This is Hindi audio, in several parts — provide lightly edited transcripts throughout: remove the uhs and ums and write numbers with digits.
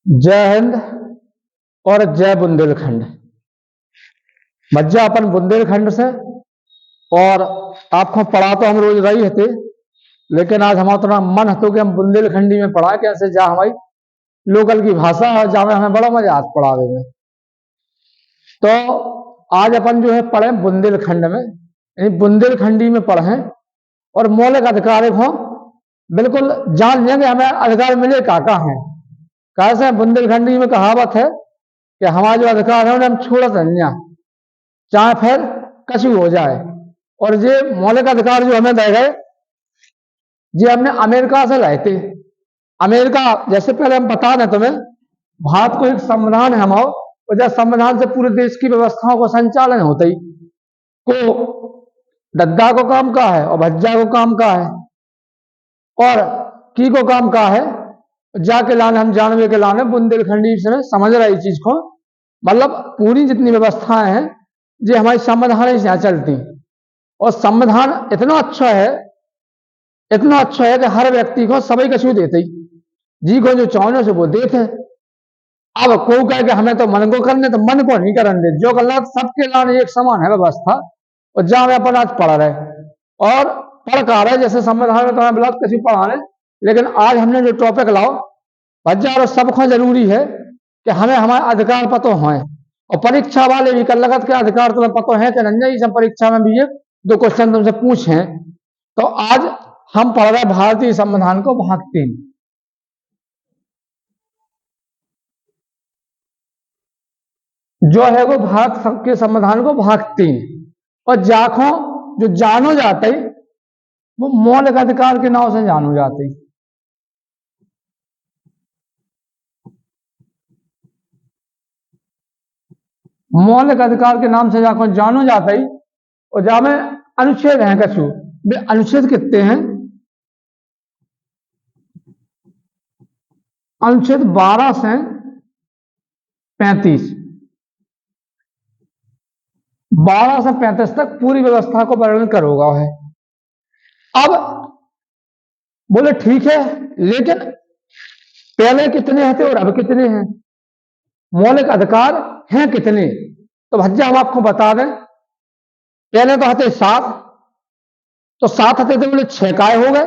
जय हिंद और जय बुंदेलखंड। मज्जा अपन बुंदेलखंड से। और आपको पढ़ा तो हम रोज रही थे, लेकिन आज हमारा थोड़ा मन है तो कि हम बुंदेलखंडी में पढ़ा कैसे जा हमारी लोकल की भाषा है, जहाँ हमें बड़ा मजा आज पढ़ावे में। तो आज अपन जो है पढ़े बुंदेलखंड में, यानी बुंदेलखंडी में पढ़े और मौलिक अधिकार को बिल्कुल जान लेंगे हमें अधिकार मिले काका है। कैसे बुंदेलखंडी में कहावत है कि हमारा जो अधिकार है उन्हें हम छोड़त नहीं, चाहे फिर कछु हो जाए। और ये मौलिक अधिकार जो हमें दे गए, ये हमने अमेरिका से लाए थे। अमेरिका, जैसे पहले हम बता दें तुम्हें, भारत को एक संविधान है हमारा, और जब संविधान से पूरे देश की व्यवस्थाओं को संचालन होता ही को दद्दा को काम का है और भज्जा को काम का है और की को काम का है। जाके लाने हम जानवे के लाने बुंदेलखंडी से समझ रहे इस चीज को, मतलब पूरी जितनी व्यवस्थाएं हैं ये हमारी संविधान से चलती। और संविधान इतना अच्छा है कि हर व्यक्ति को सभी कछु देते जी को जो चाहो से वो देते। अब को कहे कि हमें तो मन को करने, तो मन को नहीं करने, जो करना सबके लाने एक समान है व्यवस्था। और जहां में अपन आज पढ़ रहे और पढ़ कर रहे, जैसे संविधान में तो हमें ब्लॉक कछु पढ़ा रहे, लेकिन आज हमने जो टॉपिक लाओ भज्जा और सबको जरूरी है कि हमें हमारे अधिकार पतो हैं। और परीक्षा वाले भी कर लगत के अधिकार तुम्हें पतो है कि नहीं, सब परीक्षा में भी एक दो क्वेश्चन तुमसे पूछे। तो आज हम पढ़ रहे भारतीय संविधान को भाग 3। जो है वो भारत के संविधान को भाग 3, और जाखों जो जानो जाते वो मौलिक अधिकार के नाम से जानो जाते। मौलिक अधिकार के नाम से जाको जानो जाता ही। और जहां में अनुच्छेद हैं कछु, वे अनुच्छेद कितने हैं? अनुच्छेद 12 से 35, 12 से 35 तक पूरी व्यवस्था को वर्णन करोगा है। अब बोले ठीक है, लेकिन पहले कितने थे और अब कितने हैं? मौलिक अधिकार हैं कितने? तो भज्जा हम आपको बता दें, पहले तो हते 7, तो 7 हते थे, बोले 6 काय हो गए।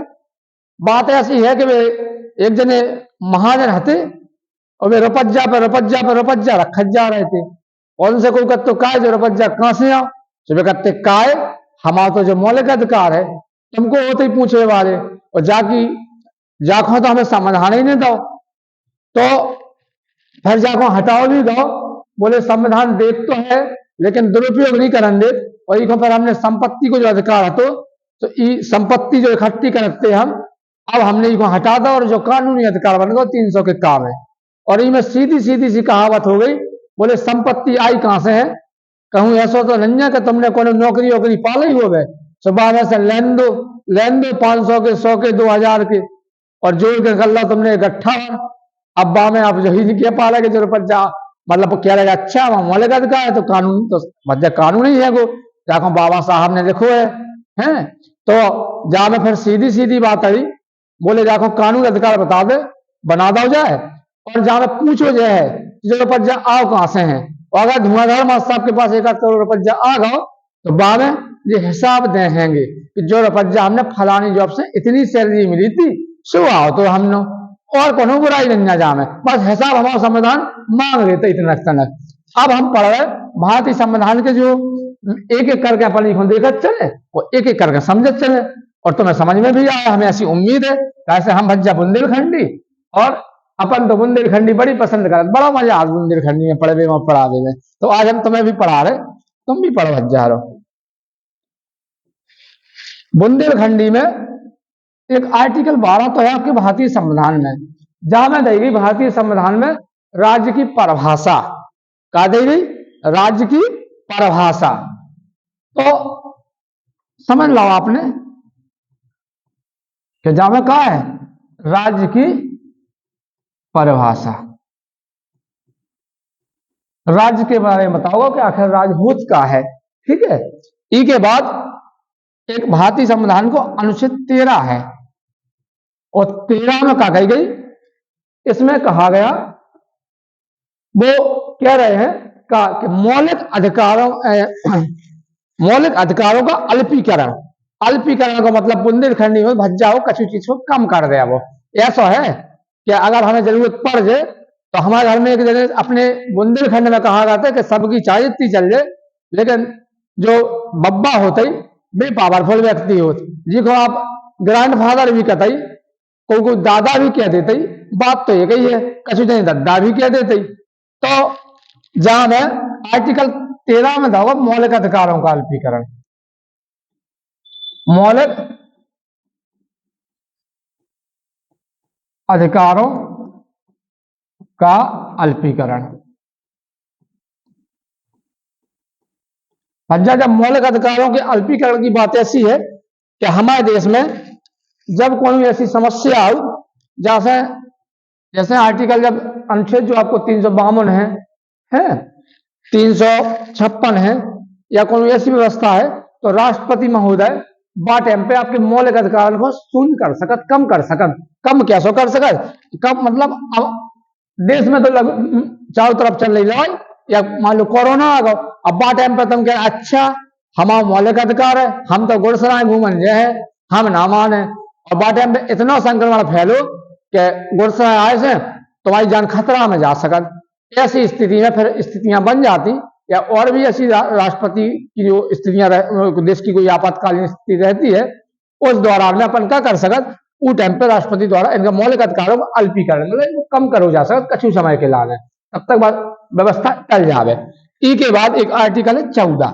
बात ऐसी है कि वे एक जने महाजन हते और वे रुपज्जा पर रखत जा रहे थे, और उनसे कोई कहते काय जो रुपज्जा कहां से आओ, तो वे कहते काय हमारा तो जो मौलिक अधिकार है तुमको होते ही पूछे वाले, और जाखो तो हमें समाधान ही नहीं दो। तो फिर जाको हटाओ भी दो, बोले संविधान देख तो है लेकिन दुरुपयोग नहीं करन दे। और इको पर हमने संपत्ति को जो अधिकार है तो संपत्ति जो इकट्ठी करते हम, अब हमने इको हटा दो और जो कानूनी अधिकार बन गए 300 के काम है। और इनमें सीधी सी कहावत हो गई, बोले संपत्ति आई कहां से है? कहूं ऐसा तो नहीं है कि तुमने कोई नौकरी वोकरी पाले ही हो गए, सुबह में से लेन दो 500 के 100 के 2000 के, और जोड़ के कर लो तुमने इकट्ठा। अब्बा में आप यही नहीं कह पा रहे कि जो रुपया मतलब कह रहे अच्छा वहां मौलिक अधिकार है, तो कानून तो मतलब कानून ही है वो, जाको बाबा साहब ने लिखो है। तो जहां में फिर सीधी बात आई, बोले जाको कानून अधिकार बता दे, बना दो जाए। और जहां में पूछो जो है जो रुपया आओ कहां से है, और अगर धुआंधार मास्टर साहब के पास 1 करोड़ रुपया आ गो, तो बाद में ये हिसाब देंगे कि जो रुपया हमने फलानी जॉब से इतनी सैलरी मिली थी सो आओ तो हमने, और कोनो बुराई नहीं जा में, बस हिसाब हमारा संविधान मांग लेते इतना तनक। अब हम पढ़ रहे भारतीय संविधान के जो एक करके अपन देखत चले और एक करके समझत चले, और तुम्हें समझ में भी आया, हमें ऐसी उम्मीद है। कैसे हम भज्जा बुंदेलखंडी, और अपन तो बुंदेलखंडी बड़ी पसंद कर, बड़ा मजा आज बुंदेलखंडी में पढ़े में पढ़ावे में। तो आज हम तुम्हें भी पढ़ा रहे, तुम भी पढ़ो भज्जा रहो। बुंदेलखंडी में एक आर्टिकल 12 तो है आपके भारतीय संविधान में, जहां में दी गई भारतीय संविधान में राज्य की परिभाषा। क्या दी गई? राज्य की परिभाषा। तो समझ लो आपने कि जहां में कहा है राज्य की परिभाषा, राज्य के बारे में बताओ कि आखिर राजभूत का है। ठीक है, ई के बाद एक भारतीय संविधान को अनुच्छेद 13 है, और 13 में क्या कही गई? इसमें कहा गया वो कह रहे हैं कि मौलिक अधिकारों का अल्पीकरण। अल्पीकरण का मतलब बुंदेलखंडी में भज्जा हो, कछु चीज को कम कर दिया। वो ऐसा है कि अगर हमें जरूरत पड़ जाए तो हमारे घर में एक जगह अपने बुंदेलखंड में कहा जाता है कि सबकी चाय इतनी चल जाए, लेकिन जो बब्बा होते ही वे पावरफुल व्यक्ति होते, जिसको आप ग्रैंड फादर भी कहते ही, कोई दादा भी कह देते ही, बात तो एक ही है, कछु नहीं दादा भी कह देते ही। तो जहां में आर्टिकल 13 में था मौलिक अधिकारों का अल्पीकरण। मौलिक अधिकारों का अल्पीकरण। जब मौलिक अधिकारों के अल्पीकरण की बात ऐसी है कि हमारे देश में जब कोई ऐसी समस्या हो, जैसे जैसे आर्टिकल जब अनुच्छेद जो आपको 352 है 356 है, या कोई ऐसी व्यवस्था है, तो राष्ट्रपति महोदय टाइम पे आपके मौलिक अधिकार को शून्य कर सकत, कम कर सकत। कम कैसे कर सकत? कम मतलब अब देश में तो चारों तरफ चल रही लड़ाई, या मान लो कोरोना आ गया, अब टाइम पे तुम कह अच्छा हमारा मौलिक अधिकार है, हम तो गुड़सराय घूमन जे है, हम ना माने। और टाइम पे इतना संक्रमण फैलो कि गुड़सराय आए से तुम्हारी जान खतरा में जा सकत। ऐसी स्थिति में फिर स्थितियां बन जाती, या और भी ऐसी राष्ट्रपति की जो स्थितियां देश की कोई आपातकालीन स्थिति रहती है, उस दौरान में अपन क्या कर सकत, उस टाइम पे राष्ट्रपति द्वारा इनका मौलिक अधिकारों को अल्पीकरण मतलब इनको कम करो जा सकत कछु समय के लाने, तब तक व्यवस्था टल जावे। ई के बाद एक आर्टिकल है 14।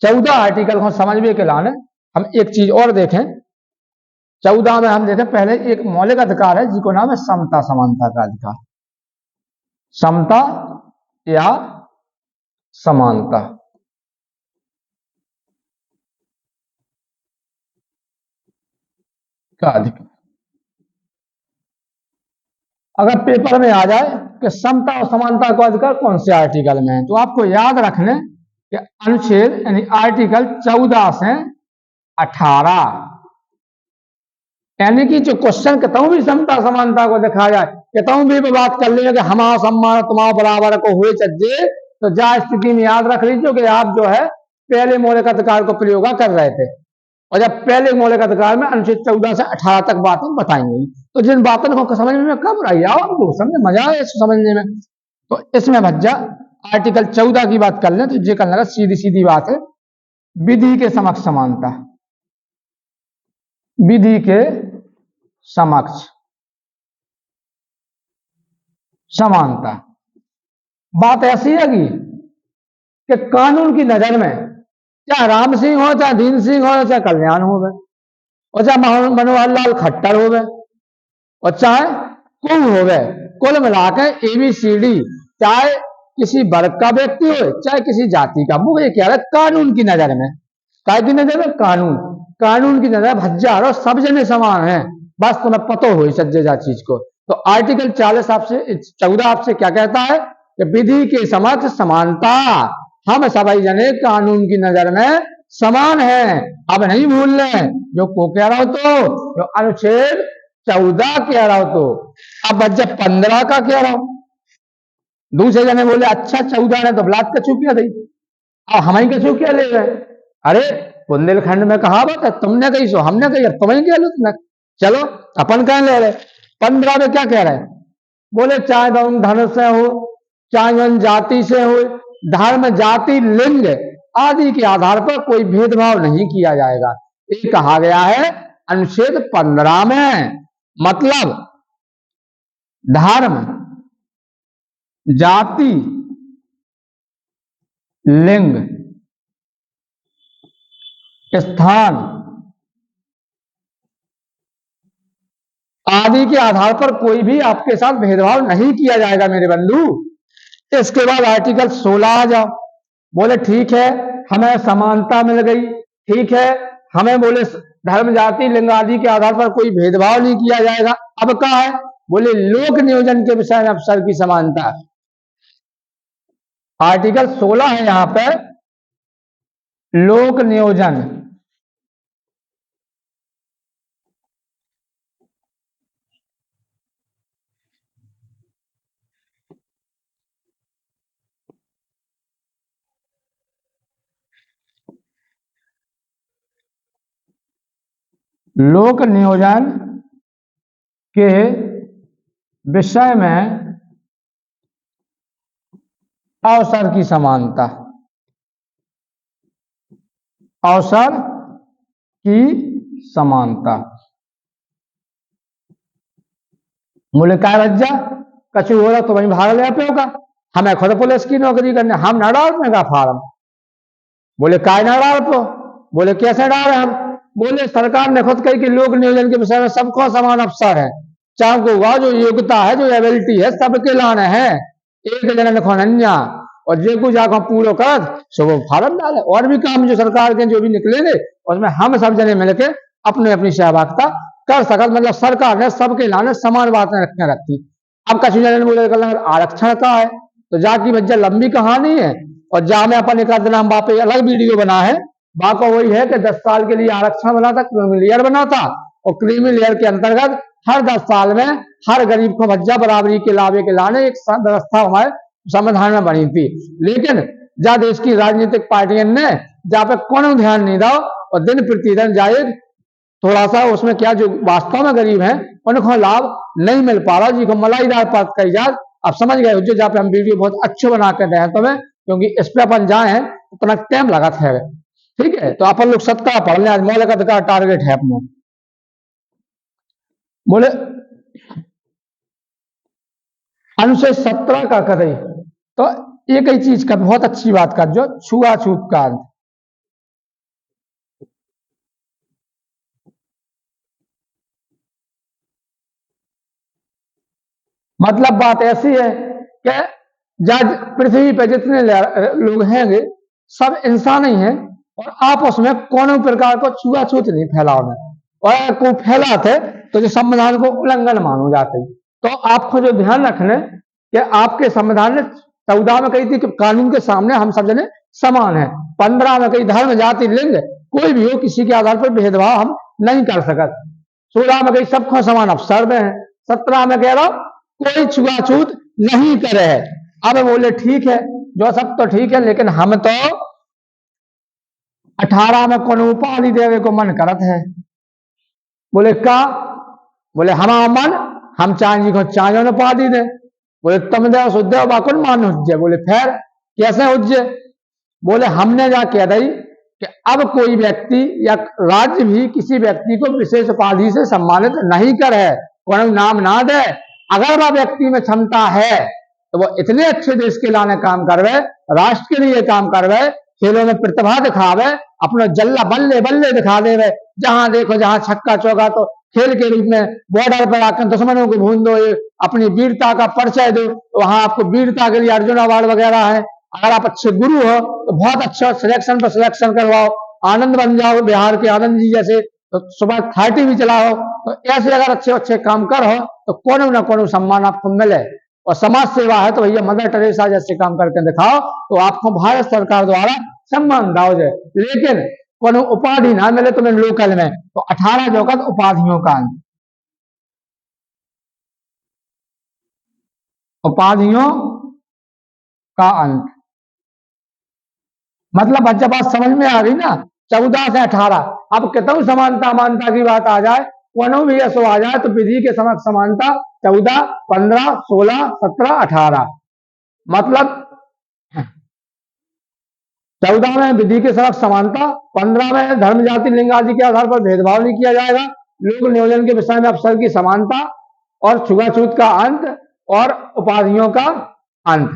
14 आर्टिकल को समझने के लाने हम एक चीज और देखें। 14 में हम देखें, पहले एक मौलिक अधिकार है जिसको नाम है समता समानता का अधिकार। समता या समानता का अधिकार। अगर पेपर में आ जाए कि समता और समानता का अधिकार कौन से आर्टिकल में है, तो आपको याद रखने कि अनुच्छेद यानी आर्टिकल 14 से 18, यानी कि जो क्वेश्चन कहता हूं भी समता समानता को दिखा जाए, कहता हूं भी बात कर लेंगे कि हमारा सम्मान तुम्हारा बराबर को हुए चज्जे, तो जा स्थिति में याद रख लीजिए कि आप जो है पहले मौलिक अधिकार को प्रयोग कर रहे थे, और जब पहले मौलिक अधिकार में अनुच्छेद 14 से 18 तक बातें बताएंगे, तो जिन बातों को समझने में कब रही आपको समझ मजा आए समझने में। तो इसमें भज्जा आर्टिकल 14 की बात कर लें तो ये करने का सीधी सीधी बात है, विधि के समक्ष समानता। विधि के समक्ष समानता। बात ऐसी है कि कानून की नजर में चाहे राम सिंह हो, चाहे दीन सिंह हो, चाहे कल्याण हो गए, और चाहे मनोहर लाल खट्टर हो गए, और चाहे कुल हो गए, कुल मिलाकर एबीसीडी, चाहे किसी वर्ग का व्यक्ति हो चाहे किसी जाति का, वो ये कह रहा है कानून की नजर में, काय की नजर में कानून, कानून की नजर हजार और सब जने समान है, बस तुम्हें पता हो सज्जे जा चीज को। तो आर्टिकल 40 आपसे 14 आपसे क्या कहता है कि विधि के समक्ष समानता, हम सभी जने कानून की नजर में समान है। अब नहीं भूल लें जो को कह रहा हो, तो जो अनुच्छेद 14 कह रहा हो, तो अब जब 15 का कह रहा हूं, दूसरे जने बोले अच्छा 14 ने तो बलात् कछु किया थी, अब हमें कछु क्या ले गए। अरे बुंदेलखंड में कहावत है, तुमने कही सो हमने कही, अब तुम्हें क्या लो तुमने, चलो अपन कह ले रहे। 15 में क्या कह रहे हैं, बोले चाहे तुम धन से हो, चाहे जाति से हो, धर्म जाति लिंग आदि के आधार पर कोई भेदभाव नहीं किया जाएगा, ये कहा गया है अनुच्छेद 15 में। मतलब धर्म जाति लिंग स्थान आदि के आधार पर कोई भी आपके साथ भेदभाव नहीं किया जाएगा मेरे बंधु। इसके बाद आर्टिकल 16 आ जाओ, बोले ठीक है हमें समानता मिल गई, ठीक है हमें बोले धर्म जाति लिंग आदि के आधार पर कोई भेदभाव नहीं किया जाएगा। अब क्या है, बोले लोक नियोजन के विषय में अवसर की समानता। आर्टिकल 16 है यहां पर लोक नियोजन, लोक नियोजन के विषय में अवसर की समानता, अवसर की समानता। बोले काय बच्चा कछु हो रहा तो वहीं भाग ले पे होगा, हमें खुद पुलिस की नौकरी करने, हम ना डाल का फार्म। बोले काय ना डाल पो, बोले कैसे डाले हम, बोले सरकार ने खुद कही कि लोक नियोजन के विषय में सबको समान अवसर है, चाहे को वह जो योग्यता है जो एबिलिटी है सबके लाने हैं, एक जन खोनन्या और जे को जाकर पूरा कर सो वो फार्म डाले। और भी काम जो सरकार के जो भी निकलेंगे उसमें हम सब जने मिलके अपने अपनी सहभागिता कर सकत, मतलब सरकार ने सबके लाने समान बातें रखने रखी। अब कछु जने बोले आरक्षण का है तो जाकी भज्जा लंबी कहानी है, और जहां में अपन एक नाम बापे अलग वीडियो बना है, वहां को वही है कि 10 साल के लिए आरक्षण बना था, क्रीमी लेयर बना था, और क्रीमी लेयर के अंतर्गत हर 10 साल में हर गरीब को भज्जा बराबरी के लाभे के लाने एक व्यवस्था हमारे संविधान में बनी थी। लेकिन जहां देश की राजनीतिक पार्टियों ने जहां पे कौन ध्यान नहीं दो और दिन प्रतिदिन जाए थोड़ा सा उसमें क्या जो वास्तव में गरीब हैं उनको लाभ नहीं मिल पा रहा, जी को मलाईदार बात कही जाए। अब समझ गए जो जहाँ पे हम वीडियो बहुत अच्छे बना कर रहे हैं तुम्हें, क्योंकि इस पे अपन जाए उतना टाइम लगा है। ठीक है, तो अपन लोग 17 पढ़ लें, आज मौलिक अधिकार टारगेट है अपना। बोले अनुच्छेद 17 का करे तो एक ही चीज का बहुत अच्छी बात कर जो छुआछूत का अंत। मतलब बात ऐसी है कि जज पृथ्वी पर जितने लोग हैं सब इंसान ही हैं, और आपस में कोनो प्रकार को छुआछूत नहीं फैलाओ, और अगर कोई फैलाते तो जो संविधान को उल्लंघन मानो जाते। तो आपको जो ध्यान रखने कि आपके संविधान ने 14 में कही थी कि कानून के सामने हम सब जने समान है, 15 में कही धर्म जाति लिंग कोई भी हो किसी के आधार पर भेदभाव हम नहीं कर सकते, 16 में कही सबको समान अवसर में है, 17 में कह रहा कोई छुआछूत नहीं करे। अब बोले ठीक है जो सब तो ठीक है, लेकिन हम तो 18 में कौन उपाधि देवे को मन करत है। बोले का, बोले हमारा मन हम चांदी को चांदो उपाधि दे। बोले तुम दे सुदेव बाकुन मान उज्जे। बोले फिर कैसे उज्जे, बोले हमने जा कह दी कि अब कोई व्यक्ति या राज्य भी किसी व्यक्ति को विशेष उपाधि से सम्मानित नहीं करे, कोई नाम ना दे, अगर वह व्यक्ति में क्षमता है तो वो इतने अच्छे देश के लाने काम करवे, राष्ट्र के लिए काम करवे, खेलों में प्रतिभा दिखावे, अपना जल्ला बल्ले बल्ले दिखा देवे, जहां देखो जहां छक्का चौका तो खेल के रूप में बॉर्डर पर आकर दुश्मनों को भून दो, अपनी वीरता का परिचय दो, वहां आपको वीरता के लिए अर्जुन अवार्ड वगैरह है। अगर आप अच्छे गुरु हो तो बहुत अच्छा सिलेक्शन पर सिलेक्शन करवाओ, आनंद बन जाओ बिहार के आनंद जी जैसे, तो सुबह 30 भी चलाओ, तो ऐसे अगर अच्छे अच्छे काम करो तो कोनो ना कोनो सम्मान आपको मिले। और समाज सेवा है तो भैया मदर टेरेसा जैसे काम करके दिखाओ तो आपको भारत सरकार द्वारा सम्मान दाओ जाए, लेकिन कोनो उपाधि ना मिले तुम्हें लोकल में तो 18 जोगत उपाधियों का अंत, उपाधियों का अंत। मतलब जब बात समझ में आ गई ना 14 से 18, अब कितनी समानता मानता की बात आ जाए, कोनो भी ऐसा आ जाए तो विधि के समक्ष समानता 14, 15, 16, 17, 18। मतलब 14 में विधि के समक्ष समानता, 15 में धर्म जाति लिंग आदि के आधार पर भेदभाव नहीं किया जाएगा, लोक नियोजन के विषय में अवसर की समानता और छुआछूत का अंत और उपाधियों का अंत।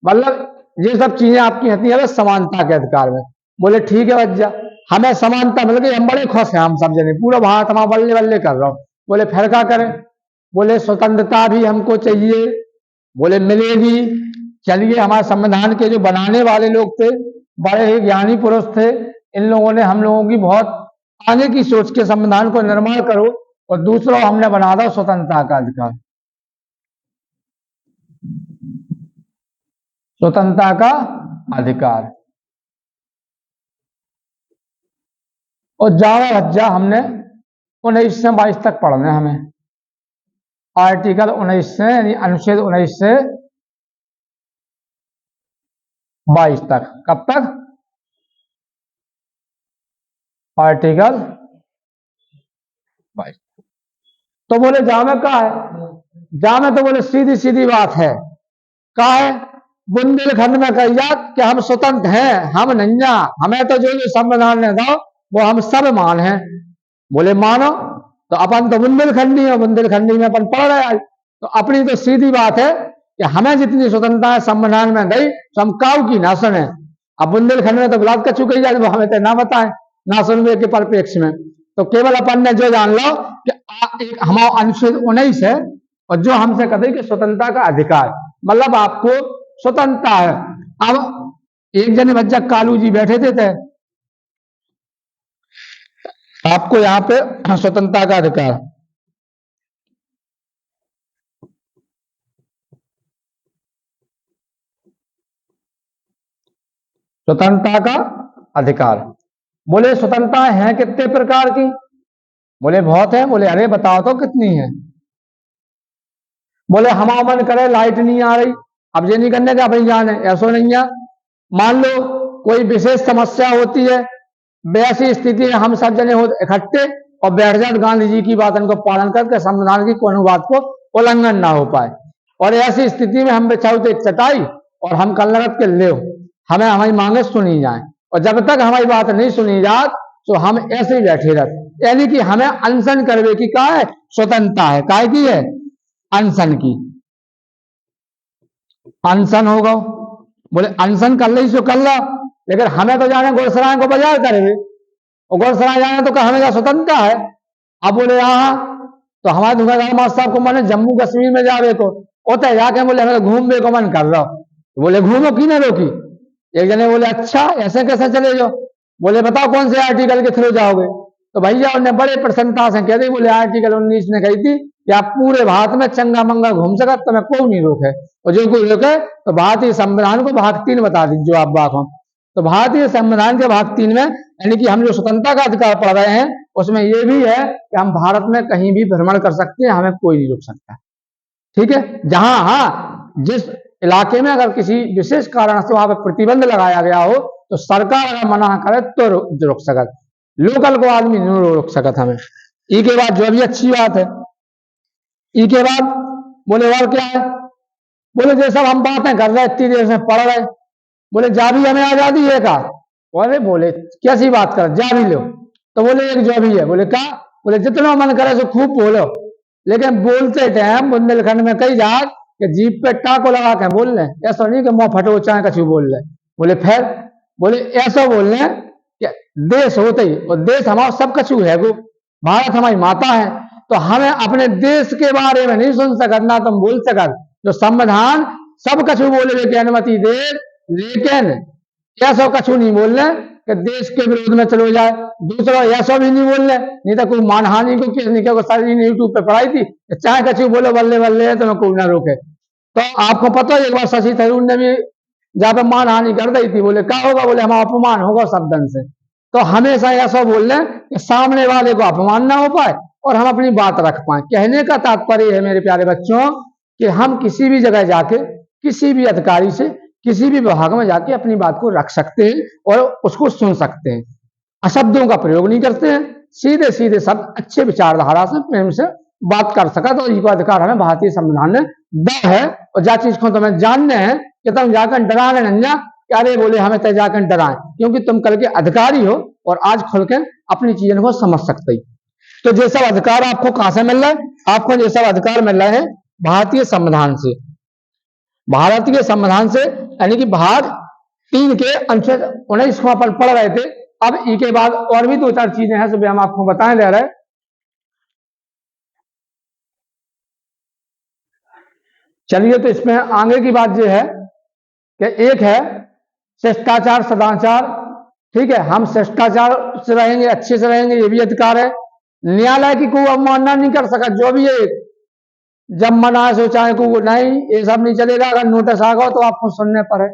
मतलब ये सब चीजें आपकी होती है समानता के अधिकार में। बोले ठीक है बच्चा हमें समानता मिल गई, हम बड़े खुश हैं, हम सब जने पूरा भारत हम बल्ले बल्ले कर रहा हूं। बोले फिर क्या करें, बोले स्वतंत्रता भी हमको चाहिए। बोले मिलेगी, चलिए हमारे संविधान के जो बनाने वाले लोग थे बड़े ही ज्ञानी पुरुष थे, इन लोगों ने हम लोगों की बहुत आगे की सोच के संविधान को निर्माण करो, और दूसरा हमने बना दो स्वतंत्रता का अधिकार, स्वतंत्रता का अधिकार। और जावा हज्जा हमने 19 से 22 तक पढ़ना है हमें, आर्टिकल 19 से यानी अनुच्छेद 19 से 22 तक। कब तक, आर्टिकल भाई। तो बोले जामे का है, जामे तो बोले सीधी सीधी बात है, का है बुंदेलखंड में कही जात कि हम स्वतंत्र हैं, हम नंजा, हमें तो जो संविधान ने दो वो हम सब मान हैं। बोले मानो, तो अपन तो बुंदेलखंडी है, बुंदेलखंडी में अपन पढ़ रहे आज, तो अपनी तो सीधी बात है कि हमें जितनी स्वतंत्रता है संविधान में गई तो हम काऊ की ना सुने। अब बुंदेलखंड में तो गुलाब कच्चू कही जाए, वो हमें तो ना बताए, ना सुनवे के परिप्रेक्ष्य में। तो केवल अपन ने जो जान लो कि हमारा अनुच्छेद 19 है और जो हमसे कहते कि स्वतंत्रता का अधिकार, मतलब आपको स्वतंत्रता है। अब एक जने बच्चा कालू जी बैठे थे आपको यहाँ पे स्वतंत्रता का अधिकार, स्वतंत्रता का अधिकार, बोले स्वतंत्रता है कितने प्रकार की? बोले बहुत है। बोले अरे बताओ तो कितनी है? बोले हमारा मन करे लाइट नहीं आ रही, अब ये नहीं करने का भाई जान है, ऐसा नहीं है। मान लो कोई विशेष समस्या होती है, वैसी स्थिति में हम सब जने हो इकट्ठे और बैठ जाते, गांधी जी की बात को पालन करके संविधान की कोनो बात को उल्लंघन ना हो पाए, और ऐसी स्थिति में हम बिछाओ एक चटाई और हम कल लगत के ले हमें हमारी मांगे सुनी जाए, और जब तक हमारी बात नहीं सुनी जात तो हम ऐसे ही बैठे रहते। यानी कि हमें अनशन करवे की का है, स्वतंत्रता है, काय की है, अनशन की। अनशन होगा, बोले अनशन कर ली सो कर ला, लेकिन हमें तो जाने गुड़सराय को बाजार करेंगे, और गुड़सराय जाने तो हमें क्या स्वतंत्रता है? अब बोले यहाँ तो हमारे दुकानदार मास्टर साहब को मैंने जम्मू कश्मीर में जावे को होता जाके, बोले हमें घूमने को मन कर रहा, तो बोले घूमो की ना रोकी। एक जने बोले अच्छा ऐसे कैसे चले जाओ? बोले बताओ कौन से आर्टिकल के थ्रू जाओगे? तो भैया उन्हें बड़े प्रसन्नता से कह दी, बोले आर्टिकल 19 ने कही थी कि आप पूरे भारत में चंगा मंगा घूम सकत, तो मैं कोई नहीं रोके, और जो कोई रोके तो भारतीय संविधान को भाग 3 बता दी जो आप बात हो। तो भारतीय संविधान के भाग 3 में यानी कि हम जो स्वतंत्रता का अधिकार पढ़ रहे हैं उसमें यह भी है कि हम भारत में कहीं भी भ्रमण कर सकते हैं, हमें कोई नहीं रोक सकता। ठीक है, जहां हाँ जिस इलाके में अगर किसी विशेष कारण से वहां पर प्रतिबंध लगाया गया हो तो सरकार अगर मना करे तो रोक सकत, लोकल को आदमी नहीं रोक सकत हमें। ई के बाद जो भी अच्छी बात है, ई के बाद बोले और क्या है? बोले जैसा हम बातें कर रहे इतनी देर से पढ़ रहे, बोले जा भी हमें आजादी है का? बोले कैसी बात कर, जा भी लो। तो बोले एक जो भी है, बोले क्या? बोले जितना मन करे सो खूब बोलो, लेकिन बोलते टाइम बुंदेलखंड में कई जात कि जीप पे टाको लगा के बोल लें, ऐसा नहीं कि मुंह फटो चाहे कछु बोल ले। बोले फिर बोले ऐसा बोल लें कि देश होते ही, और देश हमारा सब कछु है, वो भारत हमारी माता है, तो हमें अपने देश के बारे में नहीं सुन सकत ना तुम बोल सकत। जो संविधान सब कछु बोले की अनुमति दे, लेकिन ऐसा कछु नहीं बोल रहे कि देश के विरोध में चलो जाए। दूसरा ऐसा भी नहीं बोल रहे, नहीं तो कोई मानहानि को केस नहीं, सारी यूट्यूब पे पढ़ाई थी, चाहे कछु बोलो बल्ले बल्ले तो मैं कोई ना रोके। तो आपको पता है एक बार शशि थरूर ने भी जहां पे मानहानि कर दी थी, बोले क्या होगा? बोले हमारा अपमान होगा शब्दन से। तो हमेशा ऐसा बोल रहे कि सामने वाले को अपमान ना हो पाए और हम अपनी बात रख पाए। कहने का तात्पर्य है मेरे प्यारे बच्चों कि हम किसी भी जगह जाके किसी भी अधिकारी से किसी भी विभाग में जाके अपनी बात को रख सकते हैं और उसको सुन सकते हैं, अशब्दों का प्रयोग नहीं करते हैं, सीधे सीधे सब अच्छे विचारधारा से प्रेम से बात कर सका। तो इसको अधिकार हमें भारतीय संविधान ने दी है, और जा चीज को तुम्हें जानने हैं कि तुम जाकर डराने नंजा, अरे बोले हमें तय जाकर डराए, क्योंकि तुम कल के अधिकारी हो और आज खुल के अपनी चीजों को समझ सकते। तो ये सब अधिकार आपको कहां से मिल रहा है? आपको ये सब अधिकार मिल रहे हैं भारतीय संविधान से। भारतीय संविधान से यानी कि भाग 3 के अनुच्छेद 19 को अपन पढ़ रहे थे। अब ई के बाद और भी 2-4 चीजें हैं जो हम आपको बताने ले रहे हैं। चलिए, तो इसमें आगे की बात यह है कि एक है शिष्टाचार सदाचार। ठीक है, हम शिष्टाचार से रहेंगे, अच्छे से रहेंगे, ये भी अधिकार है। न्यायालय की कोई अवमानना नहीं कर सका, जो भी है जब मना सोचा है को नहीं, ये सब नहीं चलेगा। अगर नोटिस आ गया तो आपको सुनने पर है।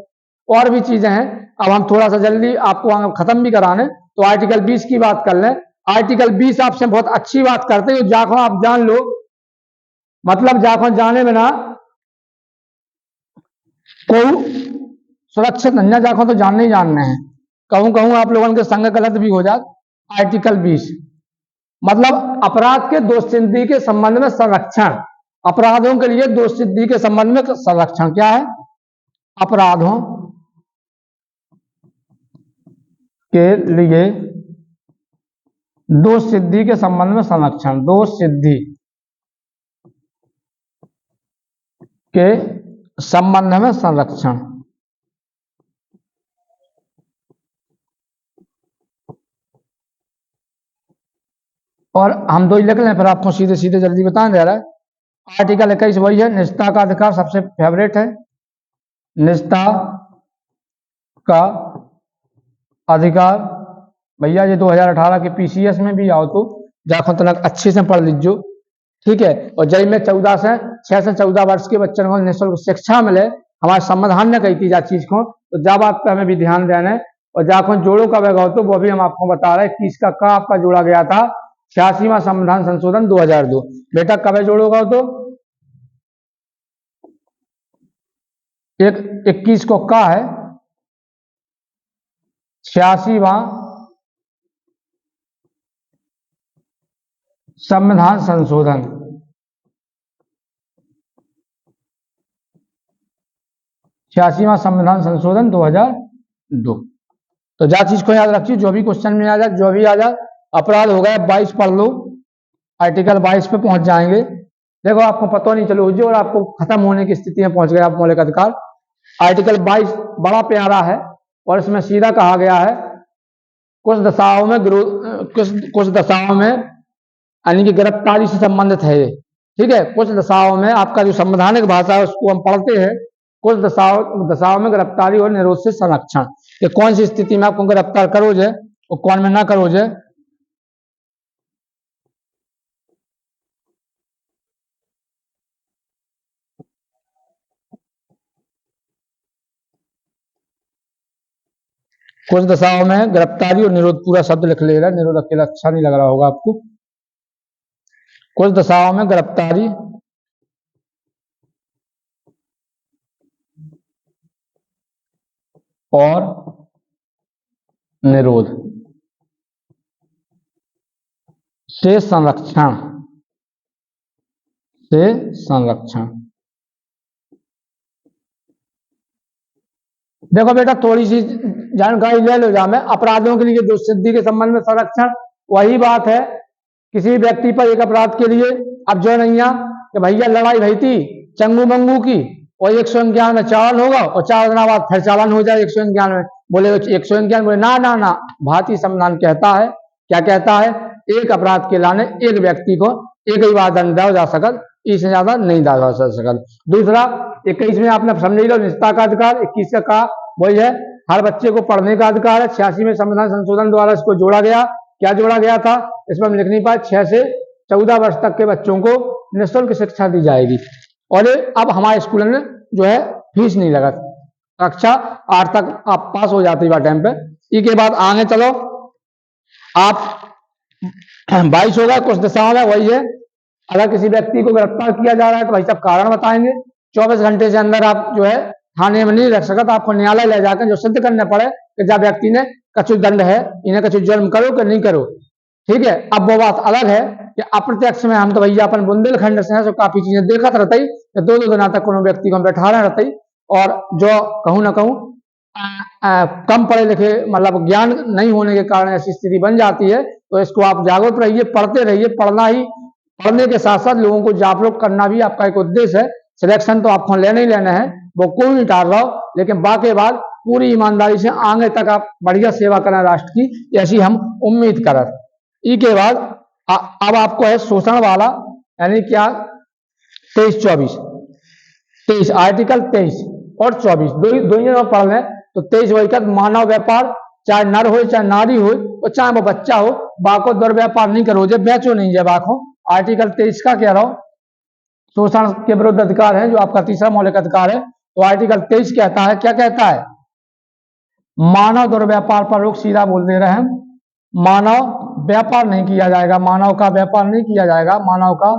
और भी चीजें हैं, अब हम थोड़ा सा जल्दी आपको खत्म भी कराने, तो आर्टिकल 20 की बात कर लें। आर्टिकल 20 आपसे बहुत अच्छी बात करते हैं, जाको आप जान लो, मतलब जाको जाने में ना को सुरक्षित नहीं, जाको तो जानने ही जानने हैं। कहूं कहूं आप लोगों के संग गलत भी हो जाए। आर्टिकल 20 मतलब अपराध के दोष सिद्धि के संबंध में संरक्षण, अपराधों के लिए दोष सिद्धि के संबंध में संरक्षण क्या है? अपराधों के लिए दोष सिद्धि के संबंध में संरक्षण, दोष सिद्धि के संबंध में संरक्षण। और हम दो ही लिख लें फिर आपको सीधे सीधे जल्दी बताएं दे रहा है। आर्टिकल 21 वही है, निजता का अधिकार सबसे फेवरेट है। निजता का अधिकार भैया ये 2018 के पीसीएस में भी आओ तो जाखो तक अच्छे से पढ़ लीजिए, ठीक है। और जय में 6 से 14 वर्ष के बच्चों को निःशुल्क शिक्षा मिले, हमारे संविधान ने कही थी जा चीज को, तो जा बात पे हमें भी ध्यान देना है। और जाखो जोड़ो का वेगा हो तो वो भी हम आपको बता रहे हैं। 21 का आपका जोड़ा गया था 86वां संविधान संशोधन 2002। बेटा कब जोड़ोगा तो 21 को का है 86वां संविधान संशोधन, 86वां संविधान संशोधन 2002। तो जा चीज को याद रखिए, जो भी क्वेश्चन में आ जाए, जो भी आ जाए। अपराध हो गया 22 पढ़ लो, आर्टिकल 22 पे पहुंच जाएंगे। देखो आपको पता नहीं चलो और आपको खत्म होने की स्थिति में पहुंच गया आप मौलिक अधिकार। आर्टिकल 22 बड़ा प्यारा है और इसमें सीधा कहा गया है कुछ दशाओं में यानी कि गिरफ्तारी से संबंधित है ये, ठीक है। कुछ दशाओं में आपका जो संवैधानिक भाषा है उसको हम पढ़ते हैं। कुछ दशाओं में गिरफ्तारी और निरोध से संरक्षण, ये कौन सी स्थिति में आपको गिरफ्तार करो जाए और कौन में ना करो जाए। कुछ दशाओं में गिरफ्तारी और निरोध, पूरा शब्द लिख लेगा, निरोध अकेला अच्छा नहीं लग रहा होगा आपको। कुछ दशाओं में गिरफ्तारी और निरोध से संरक्षण, देखो बेटा थोड़ी सी जानकारी ले लो। मैं अपराधों के लिए दोष सिद्धि के संबंध में संरक्षण, वही बात है किसी व्यक्ति पर एक अपराध के लिए अब जो नहीं कि भैया लड़ाई भई थी चंगू मंगू की और 151 चालान होगा और 4 दिन बाद फिर चालान हो जाए 151 बोले 151 बोले ना ना ना, भारतीय संविधान कहता है, क्या कहता है, एक अपराध के लाने एक व्यक्ति को एक ही बार दंड दिया जा सकता, इससे ज्यादा नहीं दिया जा सकता। दूसरा 21 में आपने समझ लो निजता का अधिकार, 21 का कहा वही है हर बच्चे को पढ़ने का अधिकार है। 86 में संविधान संशोधन द्वारा इसको जोड़ा गया। क्या जोड़ा गया था इसमें हम लिख नहीं पाए, 6 से 14 वर्ष तक के बच्चों को निःशुल्क शिक्षा दी जाएगी। और अब हमारे स्कूल में जो है फीस नहीं लगा, कक्षा 8 तक आप पास हो जाते हैं टाइम पे। इसके बाद आगे चलो आप 22 होगा कुछ दशाओं में वही है, अगर किसी व्यक्ति को गिरफ्तार किया जा रहा है तो भाई साहब कारण बताएंगे। 24 घंटे से अंदर आप जो है थाने में नहीं रख सकते, आपको न्यायालय ले जाकर जो सिद्ध करने पड़े कि जब व्यक्ति ने कछु दंड है, इन्हें कछु जुर्म करो कि नहीं करो, ठीक है। अब वो बात अलग है कि अप्रत्यक्ष में हम तो भैया अपन बुंदेलखंड से हैं, तो काफी चीजें देखा रहता ही, 2-2 दिन तक कोनो व्यक्ति को बैठा रहता ही, और जो कहूं ना कहूं कम पढ़े लिखे मतलब ज्ञान नहीं होने के कारण ऐसी स्थिति बन जाती है। तो इसको आप जागरूक रहिए, पढ़ते रहिए, पढ़ने के साथ साथ लोगों को जागरूक करना भी आपका एक उद्देश्य है। सिलेक्शन तो आपको लेना ही लेना है, वो कोई नहीं टाल रहा हो, लेकिन बाकी बाद पूरी ईमानदारी से आगे तक आप बढ़िया सेवा करें राष्ट्र की, ऐसी हम उम्मीद करें। इसके बाद अब आपको है शोषण वाला, यानी क्या 23-24 आर्टिकल 23 और 24 दो पढ़ लें तो 23 वही का मानव व्यापार, चाहे नर हो चाहे नारी हो और चाहे वो बच्चा हो, बाको दुर्व्यापार नहीं करो, जब बेचो नहीं जब बाको। आर्टिकल 23 का कह रहा हूं शोषण के विरुद्ध अधिकार है, जो आपका तीसरा मौलिक अधिकार है। तो आर्टिकल 23 कहता है, क्या कहता है, मानव दुर्व्यापार पर रोक, सीधा बोल दे रहे हैं, मानव व्यापार नहीं किया जाएगा, मानव का व्यापार नहीं किया जाएगा, मानव का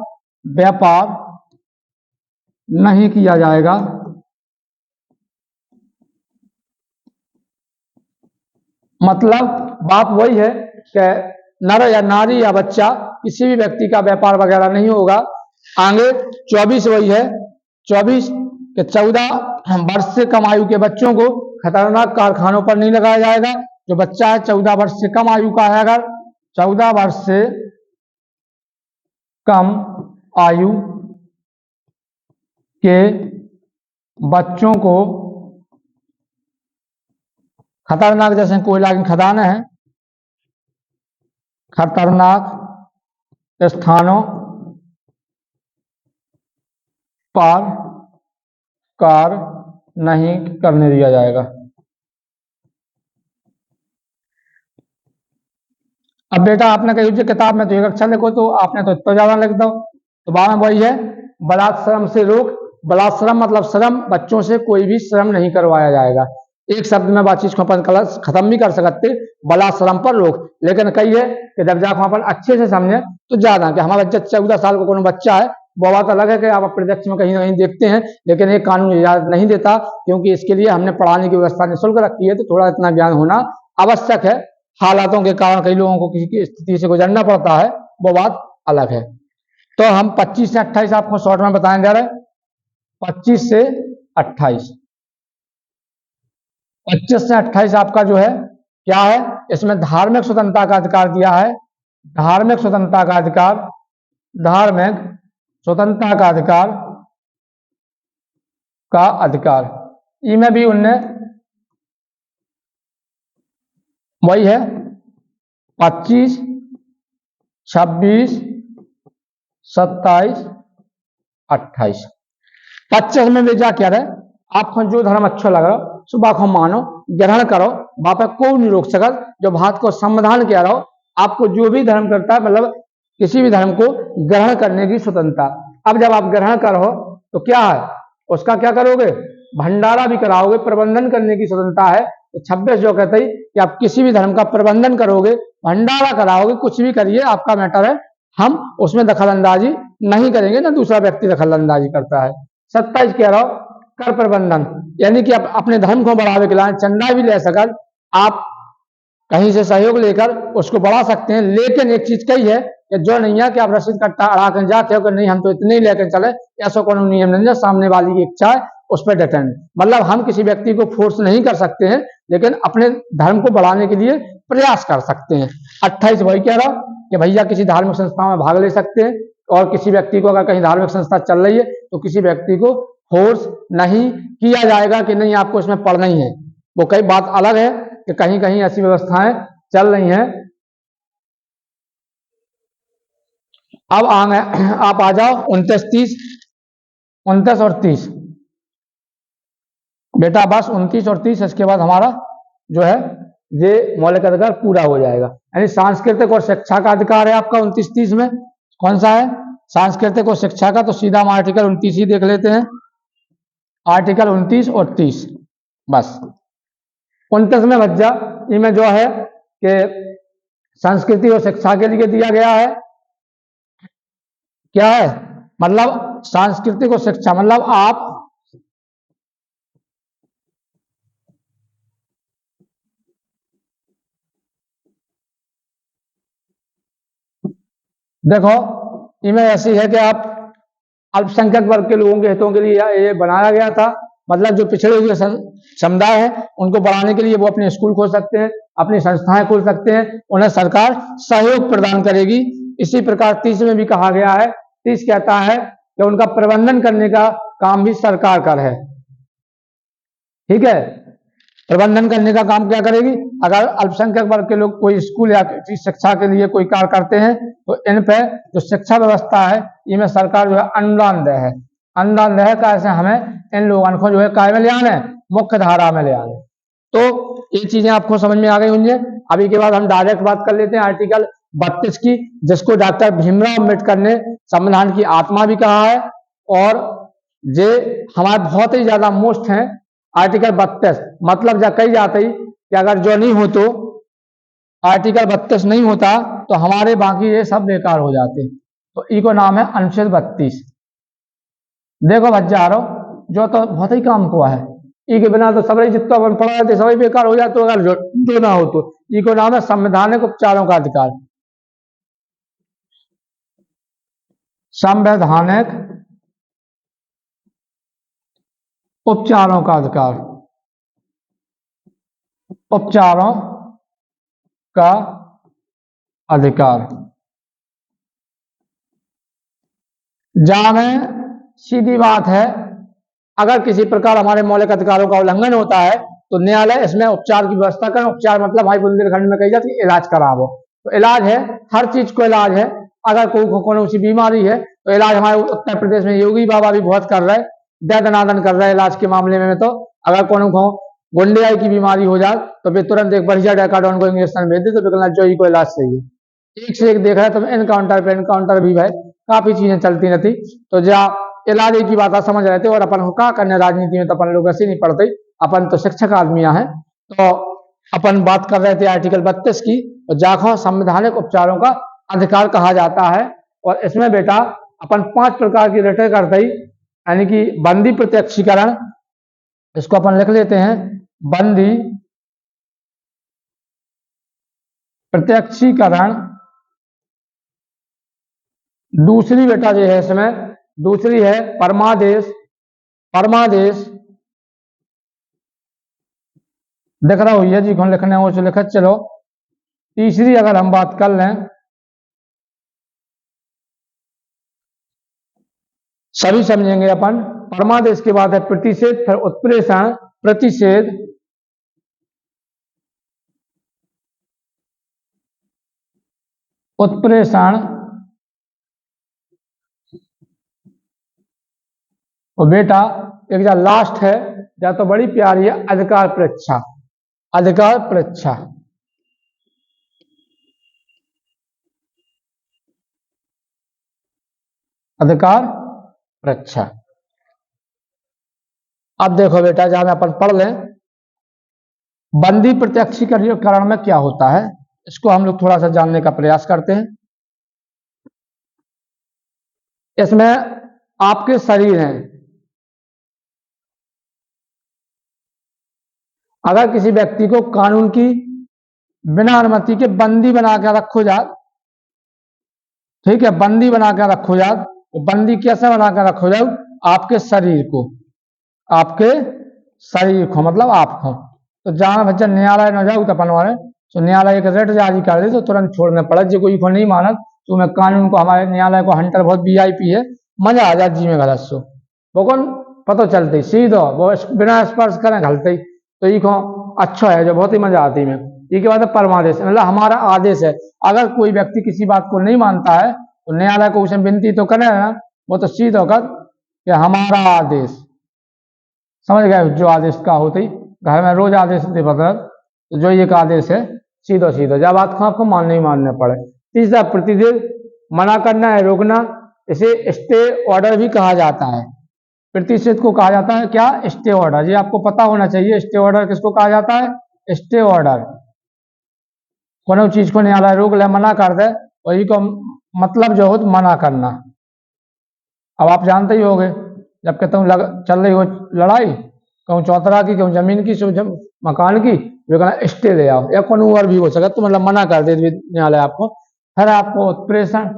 व्यापार नहीं किया जाएगा। मतलब बात वही है कि नर या नारी या बच्चा किसी भी व्यक्ति का व्यापार वगैरह नहीं होगा। आगे 24 वही है, 24 के 14 वर्ष से कम आयु के बच्चों को खतरनाक कारखानों पर नहीं लगाया जाएगा। जो बच्चा है 14 वर्ष से कम आयु का है, अगर 14 वर्ष से कम आयु के बच्चों को खतरनाक, जैसे कोयला की खदानें हैं, खतरनाक स्थानों पर कार्य नहीं करने दिया जाएगा। अब बेटा आपने कही जो किताब में तो एक अक्षर लिखो, तो आपने तो इतना ज्यादा लिख दो, तो बाद में वही है, बलात्श्रम से रोक। बलात्श्रम मतलब श्रम, बच्चों से कोई भी श्रम नहीं करवाया जाएगा। एक शब्द में बात चीज को अपन खत्म भी कर सकते, बलात्श्रम पर रोक। लेकिन कही है कि जब जाकर अपन अच्छे से समझे तो ज्यादा, कि हमारा बच्चा 14 साल का कोई बच्चा है, वो बात अलग है कि आप प्रत्यक्ष में कहीं ना कहीं देखते हैं, लेकिन ये कानून इजाजत नहीं देता, क्योंकि इसके लिए हमने पढ़ाने की व्यवस्था निःशुल्क रखी है। तो थोड़ा इतना ज्ञान होना आवश्यक है। हालातों के कारण कई लोगों को किसी की स्थिति से गुजरना पड़ता है, वो बात अलग है। तो हम 25 से 28 आपको शॉर्ट में बताने जा रहे हैं। 25 से 28, 25 से 28 आपका जो है क्या है, इसमें धार्मिक स्वतंत्रता का अधिकार दिया है। धार्मिक स्वतंत्रता का अधिकार, धार्मिक स्वतंत्रता का अधिकार का अधिकार, इनमें भी उनने वही है 25, 26, 27, 28। 25 में वे क्या कह रहे, आपको जो धर्म अच्छा लग रहा सुबह को मानो, ग्रहण करो, वहां कोई नहीं रोक सकता। जो बात को संविधान कह रहा हो, आपको जो भी धर्म करता है, मतलब किसी भी धर्म को ग्रहण करने की स्वतंत्रता। अब जब आप ग्रहण करो तो क्या है, उसका क्या करोगे, भंडारा भी कराओगे, प्रबंधन करने की स्वतंत्रता है। तो 26 जो कहते हैं कि आप किसी भी धर्म का प्रबंधन करोगे, भंडारा कराओगे, कुछ भी करिए, आपका मैटर है, हम उसमें दखल अंदाजी नहीं करेंगे, ना दूसरा व्यक्ति दखल अंदाजी करता है। 27 कह रहा हूं कर प्रबंधन, यानी कि आप अपने धर्म को बढ़ावे के लिए चंदा भी ले सकते, आप कहीं से सहयोग लेकर उसको बढ़ा सकते हैं। लेकिन एक चीज कही है कि जो नहीं है कि आप रसीद कट्टा अड़ा कर जाते हो कि नहीं हम तो इतने ही लेकर चले, ऐसा कोई नियम नहीं है। सामने वाली की इच्छा है उस पर डिपेंड, मतलब हम किसी व्यक्ति को फोर्स नहीं कर सकते हैं, लेकिन अपने धर्म को बढ़ाने के लिए प्रयास कर सकते हैं। 28 वही कह रहा कि भैया किसी धार्मिक संस्था में भाग ले सकते हैं, और किसी व्यक्ति को अगर कहीं धार्मिक संस्था चल रही है तो किसी व्यक्ति को फोर्स नहीं किया जाएगा कि नहीं आपको इसमें पढ़ना ही है। वो कई बात अलग है कि कहीं कहीं ऐसी व्यवस्थाएं चल रही हैं। अब आप आ जाओ 29, 30, 29 और 30 बेटा, बस 29 और 30, इसके बाद हमारा जो है ये मौलिक अधिकार पूरा हो जाएगा। यानी सांस्कृतिक और शिक्षा का अधिकार है आपका 29, 30 में। कौन सा है, सांस्कृतिक और शिक्षा का, तो सीधा हम आर्टिकल 29 ही देख लेते हैं। आर्टिकल 29 और 30, बस 29 में बच्चा इनमें जो है कि संस्कृति और शिक्षा के लिए दिया गया है। क्या है, मतलब सांस्कृतिक और शिक्षा, मतलब आप देखो इनमें ऐसी है कि आप अल्पसंख्यक वर्ग के लोगों के हितों के लिए ये बनाया गया था। मतलब जो पिछड़े हुए समुदाय है उनको बढ़ाने के लिए वो अपने स्कूल खोल सकते हैं, अपनी संस्थाएं खोल सकते हैं, उन्हें सरकार सहयोग प्रदान करेगी। इसी प्रकार 30 में भी कहा गया है, 30 कहता है कि उनका प्रबंधन करने का काम भी सरकार का है। ठीक है, प्रबंधन करने का काम क्या करेगी, अगर अल्पसंख्यक वर्ग के लोग कोई स्कूल या शिक्षा के लिए कोई कार्य करते हैं तो इन पे जो शिक्षा व्यवस्था है इनमें सरकार जो है अनुदान दे है। अनुदान दे कैसे, हमें इन लोगों को जो है काय में ले आने, मुख्य धारा में ले आने। तो ये चीजें आपको समझ में आ गई होंगी। अभी के बाद हम डायरेक्ट बात कर लेते हैं आर्टिकल 32 की, जिसको डॉक्टर भीमराव अम्बेडकर ने संविधान की आत्मा भी कहा है, और ये हमारे बहुत ही ज्यादा मोस्ट है। आर्टिकल 32 मतलब जब कही जाती कि अगर जो नहीं हो तो आर्टिकल 32 नहीं होता तो हमारे बाकी ये सब बेकार हो जाते। तो इको नाम है अनुच्छेद 32। देखो बच्चा रहो जो तो बहुत ही काम को है, ई के बिना तो सब जितना पढ़ा जाते सभी बेकार हो जाते, तो अगर जो ना हो तो इको नाम है संवैधानिक उपचारों का अधिकार। संवैधानिक उपचारों का अधिकार, उपचारों का अधिकार। जहां में सीधी बात है, अगर किसी प्रकार हमारे मौलिक अधिकारों का उल्लंघन होता है तो न्यायालय इसमें उपचार की व्यवस्था करें। उपचार मतलब हमारी बुंदेलखंड में कही जाती है इलाज करावो, तो इलाज है, हर चीज को इलाज है। अगर कोई सी बीमारी है तो इलाज हमारे उत्तर प्रदेश में योगी बाबा भी बहुत कर रहे हैं, दे दनादन कर रहे हैं इलाज के मामले में। तो अगर को गुंडियाई की बीमारी हो जाए तो फिर तुरंत एक बढ़िया डेकाडोन को इंजेक्शन भेज दे तो फिर जो को इलाज चाहिए, एक से एक देख रहे हैं। तो एनकाउंटर पे एनकाउंटर भी भाई काफी चीजें चलती रहती। तो जहाँ इलाज की बात समझ रहे थे, और अपन को क्या करने राजनीति में, तो अपन लोग ऐसे नहीं पढ़ते, अपन तो शिक्षक आदमियां हैं। तो अपन बात कर रहे थे आर्टिकल 32 की, और जाखो संवैधानिक उपचारों का अधिकार कहा जाता है। और इसमें बेटा अपन 5 प्रकार की रिटें करते ही, यानी कि बंदी प्रत्यक्षीकरण, इसको अपन लिख लेते हैं, बंदी प्रत्यक्षीकरण। दूसरी बेटा जो है इसमें, दूसरी है परमादेश, परमादेश दिख रहा हुई है जी, कौन लिखने वो जो लिखा। चलो तीसरी अगर हम बात कर लें, सभी समझेंगे अपन। परमादेश के बाद है प्रतिषेध, फिर उत्प्रेषण, प्रतिषेध, उत्प्रेषण, और बेटा एक जा लास्ट है, या तो बड़ी प्यारी है, अधिकार परीक्षा, अधिकार परीक्षा। अधिकार परीक्षा। अब देखो बेटा, जहां में अपन पढ़ लें, बंदी प्रत्यक्षीकरण में क्या होता है, इसको हम लोग थोड़ा सा जानने का प्रयास करते हैं। इसमें आपके शरीर हैं, अगर किसी व्यक्ति को कानून की बिना अनुमति के बंदी बना कर रखो जाए, ठीक है, बंदी बना कर रखो जाए, तो बंदी कैसे बना कर रखो जाए, आपके शरीर को, आपके शरीर को मतलब आपको। तो जहां बच्चा न्यायालय न जाऊ तो अपन वाले, तो न्यायालय एक रेट जारी कर दे तो तुरंत छोड़ने पड़े। जो कोई को नहीं मानत तो मैं कानून को, हमारे न्यायालय को हंटर बहुत वीआईपी है, मजा आ जाए जी में गलत सो वो कौन पता चलते सीधो वो बिना स्पर्श करें घलते, तो ये अच्छा है, जो बहुत ही मजा आती है। ये के बाद परमादेश, मतलब हमारा आदेश है। अगर कोई व्यक्ति किसी बात को नहीं मानता है तो न्यायालय को उसे विनती तो करे ना, वो तो सीधो कर कि हमारा आदेश, समझ गए, जो आदेश का होती घर में रोज आदेश दे बदल, तो जो एक आदेश है सीधो सीधो, जब बात को आपको मानने ही मानने पड़े। तीसरा प्रतिषेध, मना करना है, रोकना, इसे स्टे ऑर्डर भी कहा जाता है। प्रतिषेध को कहा जाता है क्या, स्टे ऑर्डर। ये आपको पता होना चाहिए, स्टे ऑर्डर किसको कहा जाता है, स्टे ऑर्डर। कोनो चीज को न्यायालय रोक ले, मना कर दे, वही को मतलब जो हो तो मना करना। अब आप जानते ही होंगे, जब कहता हूँ चल रही हो लड़ाई, कहूँ चौतरा की, कहूँ जमीन की, मकान की, वे कहना स्टे ले आओ, या कोनो और भी हो सके, तो मतलब मना कर दे न्यायालय आपको। फिर आपको उत्प्रेषण,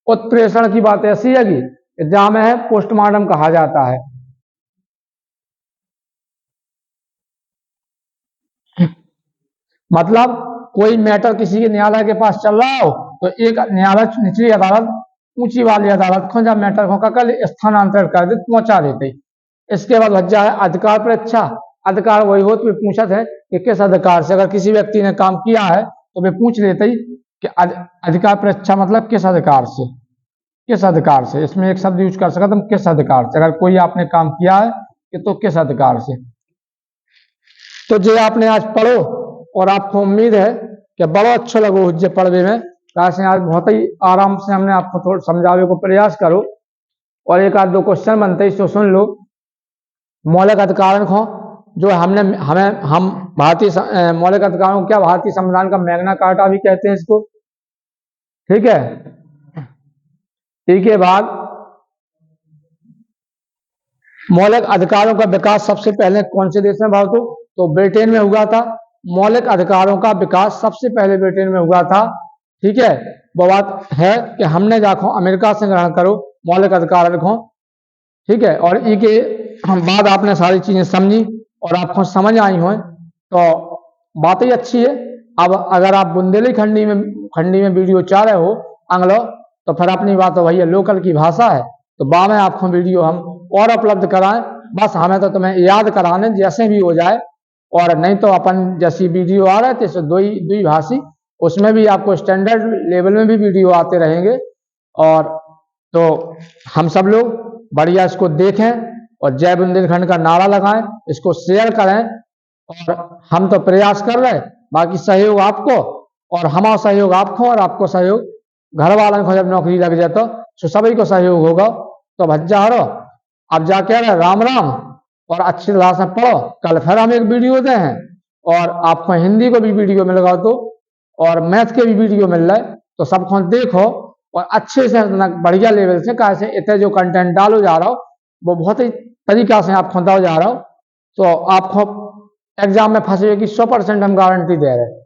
उत्प्रेषण की बात ऐसी है कि जहां में है पोस्टमार्टम कहा जाता है। मतलब कोई मैटर किसी के न्यायालय के पास चल रहा हो तो एक न्यायालय, निचली अदालत, ऊंची वाली अदालत को जब मैटर को कल स्थानांतरित कर दे, पहुंचा देते। इसके बाद लग जाए अधिकार परीक्षा। अधिकार वही हो तो पूछत है कि किस अधिकार से, अगर किसी व्यक्ति ने काम किया है तो वे पूछ लेते ही कि अधिकार परीक्षा मतलब किस अधिकार से, किस अधिकार से। इसमें एक शब्द यूज कर सका तुम, किस अधिकार से, अगर कोई आपने काम किया है कि तो किस अधिकार से। तो जो आपने आज पढ़ो, और आपको उम्मीद है कि बड़ा अच्छा लगो हुज्जे पढ़वे में, कैसे आज बहुत ही आराम से हमने आपको थोड़ा समझावे को प्रयास करो, और एक आध दो क्वेश्चन बनते ही तो सुन लो। मौलिक अधिकार को जो हमने हम भारतीय मौलिक अधिकारों को क्या भारतीय संविधान का मैग्ना कार्टा भी कहते हैं इसको, ठीक है। इसके बाद मौलिक अधिकारों का विकास सबसे पहले कौन से देश में भाव तो ब्रिटेन में हुआ था। मौलिक अधिकारों का विकास सबसे पहले ब्रिटेन में हुआ था, ठीक है। वो बात है कि हमने जाखो अमेरिका से ग्रहण करो, मौलिक अधिकार लिखो, ठीक है। और ई के बाद आपने सारी चीजें समझी और आपको समझ आई हो तो बात ही अच्छी है। अब अगर आप बुंदेलखंडी में वीडियो चाह रहे हो आंग्लो, तो फिर अपनी बात तो भैया लोकल की भाषा है, तो बा में आपको वीडियो हम और उपलब्ध कराएं, बस हमें तो तुम्हें याद कराने जैसे भी हो जाए। और नहीं तो अपन जैसी वीडियो आ रहे थे सो दुई भाषी, उसमें भी आपको स्टैंडर्ड लेवल में भी वीडियो आते रहेंगे। और तो हम सब लोग बढ़िया इसको देखें और जय बुंदेलखंड का नारा लगाएं, इसको शेयर करें। और हम तो प्रयास कर रहे हैं, बाकी सहयोग आपको और हमारा सहयोग आपको, और आपको सहयोग घर वालों को जब नौकरी लग जाए तो सभी को सहयोग होगा। तो भज्जा हरो अब जाके राम राम और अच्छी तरह से पढ़ो। कल फिर हम एक वीडियो दे हैं और आपको हिंदी को भी वीडियो मिलेगा तो, और मैथ के भी वीडियो मिल रहा है, तो सबको देखो और अच्छे से बढ़िया लेवल से कैसे इतने जो कंटेंट डालो जा रहा हो वो बहुत ही तरीका से आपको दाओ जा रहा हो, तो आपको एग्जाम में फंसे की 100% हम गारंटी दे रहे हैं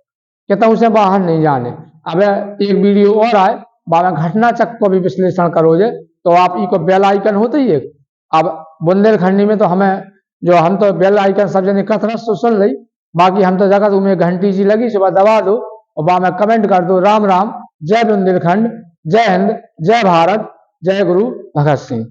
कि तो उसे बाहर नहीं जाने। अब एक वीडियो और आए बाबा घटना चक्र को भी विश्लेषण करोगे तो आप ई को बेल आइकन होते ही एक, अब बुंदेलखंडी में तो हमें जो हम तो बेल आइकन सब जने कथरत से सुन ली, बाकी हम तो जगह तुम्हें घंटी सी लगी सुबह दबा दो और बा में कमेंट कर दो राम राम, जय बुंदेलखंड, जय हिंद, जय भारत, जय गुरु भगत सिंह।